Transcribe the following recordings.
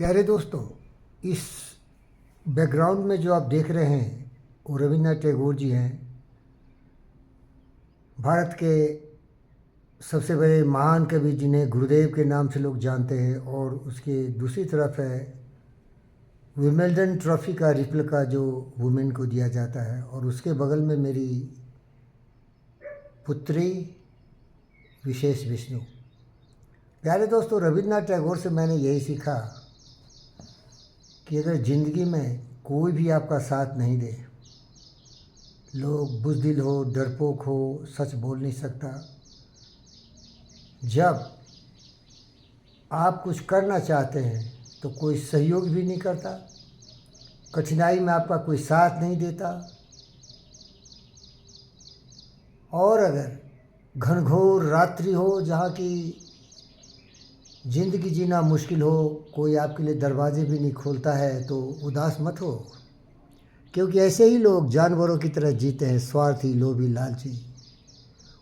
प्यारे दोस्तों, इस बैकग्राउंड में जो आप देख रहे हैं वो रविन्द्रनाथ टैगोर जी हैं। भारत के सबसे बड़े महान कवि जिन्हें गुरुदेव के नाम से लोग जानते हैं। और उसके दूसरी तरफ है विमेल्डन ट्रॉफी का रिप्लिका जो वुमेन को दिया जाता है। और उसके बगल में मेरी पुत्री विशेष विष्णु। प्यारे दोस्तों, रविन्द्रनाथ टैगोर से मैंने यही सीखा कि अगर ज़िंदगी में कोई भी आपका साथ नहीं दे, लोग बुज़दिल हो, डरपोक हो, सच बोल नहीं सकता, जब आप कुछ करना चाहते हैं तो कोई सहयोग भी नहीं करता, कठिनाई में आपका कोई साथ नहीं देता, और अगर घनघोर रात्रि हो जहाँ की ज़िंदगी जीना मुश्किल हो, कोई आपके लिए दरवाजे भी नहीं खोलता है, तो उदास मत हो, क्योंकि ऐसे ही लोग जानवरों की तरह जीते हैं, स्वार्थी, लोभी, लालची।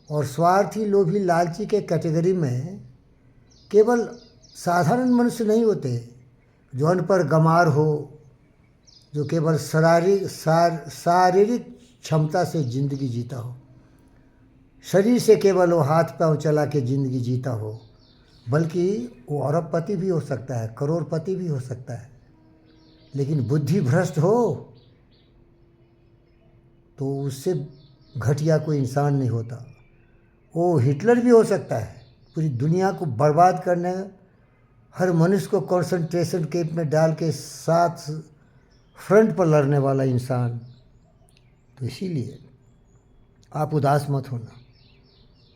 और स्वार्थी, लोभी, लालची के कैटेगरी में केवल साधारण मनुष्य नहीं होते जो अनपढ़ गंवार हो, जो केवल शारीरिक क्षमता से ज़िंदगी जीता हो, शरीर से केवल वो हाथ पांव चला के ज़िंदगी जीता हो, बल्कि वो अरबपति भी हो सकता है, करोड़पति भी हो सकता है, लेकिन बुद्धि भ्रष्ट हो तो उससे घटिया कोई इंसान नहीं होता। वो हिटलर भी हो सकता है, पूरी दुनिया को बर्बाद करने, हर मनुष्य को कंसंट्रेशन कैंप में डाल के साथ फ्रंट पर लड़ने वाला इंसान। तो इसीलिए आप उदास मत होना।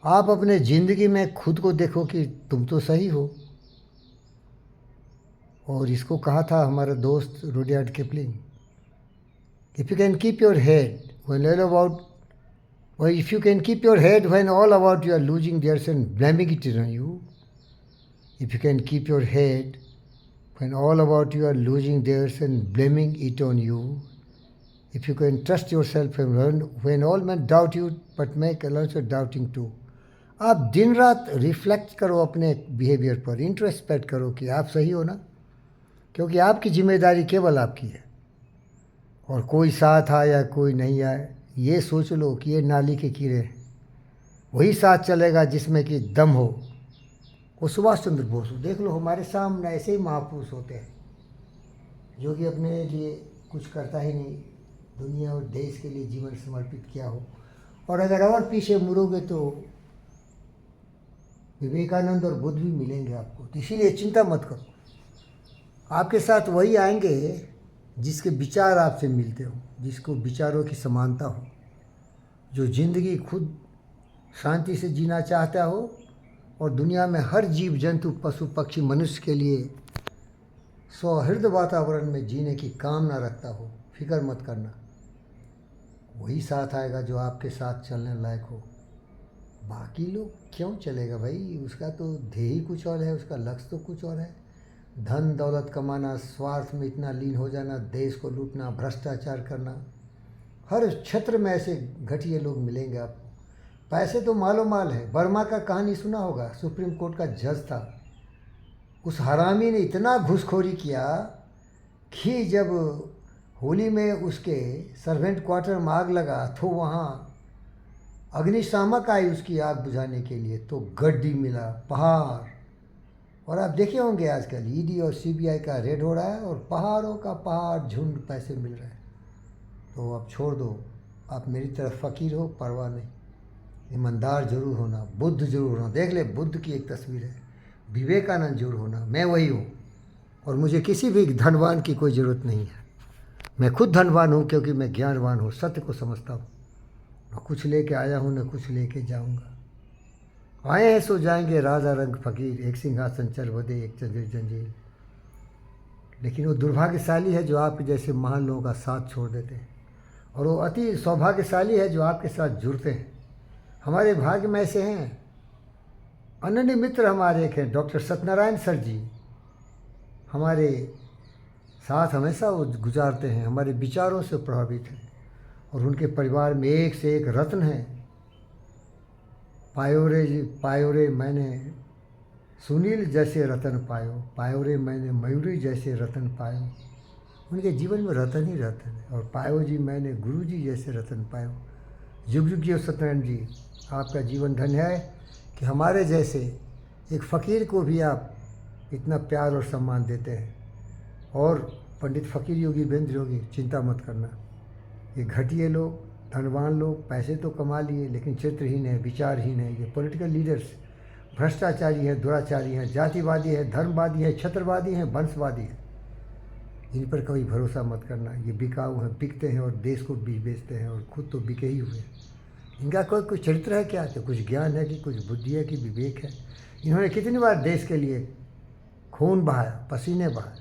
आप अपने ज़िंदगी में खुद को देखो कि तुम तो सही हो। और इसको कहा था हमारा दोस्त Rudyard Kipling, if you can keep your head when all about or if you can keep your head when all about you are losing theirs and blaming it on you, if you can keep your head when all about you are losing theirs and blaming it on you, if you can trust yourself and when all men doubt you but make also doubting too. आप दिन रात reflect करो अपने behaviour पर, introspect करो कि आप सही हो ना, क्योंकि आपकी जिम्मेदारी केवल आपकी है। और कोई साथ आए या कोई नहीं आए, ये सोच लो कि ये नाली के कीड़े हैं, वही साथ चलेगा जिसमें कि दम हो। वो सुभाष चंद्र बोस हो, देख लो हमारे सामने ऐसे ही महापुरुष होते हैं जो कि अपने लिए कुछ करता ही नहीं, दुनिया और देश के लिए जीवन समर्पित किया हो। और अगर और पीछे मुड़ोगे तो विवेकानंद और बुद्ध भी मिलेंगे आपको। तो इसीलिए चिंता मत करो, आपके साथ वही आएंगे जिसके विचार आपसे मिलते हो, जिसको विचारों की समानता हो, जो ज़िंदगी खुद शांति से जीना चाहता हो और दुनिया में हर जीव जंतु, पशु, पक्षी, मनुष्य के लिए सौहृद वातावरण में जीने की कामना रखता हो। फिक्र मत करना, वही साथ आएगा जो आपके साथ चलने लायक हो। बाकी लोग क्यों चलेगा भाई, उसका तो ध्येय ही कुछ और है, उसका लक्ष्य तो कुछ और है। धन दौलत कमाना, स्वार्थ में इतना लीन हो जाना, देश को लूटना, भ्रष्टाचार करना, हर क्षेत्र में ऐसे घटिया लोग मिलेंगे आपको। पैसे तो मालो माल है। वर्मा का कहानी सुना होगा, सुप्रीम कोर्ट का जज था, उस हरामी ने इतना घूसखोरी किया कि जब होली में उसके सर्वेंट क्वार्टर में आग लगा तो वहाँ अग्निशामक आई उसकी आग बुझाने के लिए, तो गड्डी मिला, पहाड़। और आप देखे होंगे आजकल ईडी और सीबीआई का रेड हो रहा है और पहाड़ों का पहाड़ झुंड पैसे मिल रहे हैं। तो अब छोड़ दो, आप मेरी तरफ फ़कीर हो, परवाह नहीं, ईमानदार जरूर होना, बुद्ध जरूर होना। देख ले, बुद्ध की एक तस्वीर है, विवेकानंद जरूर होना। मैं वही हूँ और मुझे किसी भी धनवान की कोई ज़रूरत नहीं है। मैं खुद धनवान हूँ क्योंकि मैं ज्ञानवान हूँ, सत्य को समझता हूँ। न कुछ लेके आया हूँ, न कुछ लेके जाऊँगा। आए हैं सो जाएंगे, राजा रंग फ़कीर, एक सिंहासन चल बदे, एक जंजीर जंजीर। लेकिन वो दुर्भाग्यशाली है जो आपके जैसे महान लोगों का साथ छोड़ देते हैं, और वो अति सौभाग्यशाली है जो आपके साथ जुड़ते हैं। हमारे भाग्य में ऐसे हैं। अनन्य मित्र हमारे एक हैं, डॉक्टर सत्यनारायण सर जी, हमारे साथ हमेशा वो गुजारते हैं, हमारे विचारों से प्रभावित हैं। और उनके परिवार में एक से एक रत्न हैं। पायोरे मैंने सुनील जैसे रतन पायो, पायो रे मैंने मयूरी जैसे रतन पायो। उनके जीवन में रतन ही रतन है। और पायो जी मैंने गुरु जी जैसे रतन पायो। जुग जुग जियो सत्यनारायण जी, आपका जीवन धन्य है कि हमारे जैसे एक फ़कीर को भी आप इतना प्यार और सम्मान देते हैं। और पंडित फ़कीर योगी बेंद्र योगी, चिंता मत करना, ये घटिया लोग, धनवान लोग पैसे तो कमा लिए लेकिन चरित्रहीन है, विचारहीन है। ये पॉलिटिकल लीडर्स भ्रष्टाचारी हैं, दुराचारी हैं, जातिवादी हैं, धर्मवादी हैं, छत्रवादी हैं, वंशवादी हैं। इन पर कभी भरोसा मत करना। ये बिकाऊ हैं, बिकते हैं और देश को भी बेचते हैं और खुद तो बिके ही हुए हैं। इनका कोई चरित्र है क्या? तो कुछ ज्ञान है कि कुछ बुद्धि है कि विवेक है? इन्होंने कितनी बार देश के लिए खून बहाया, पसीने बहाए,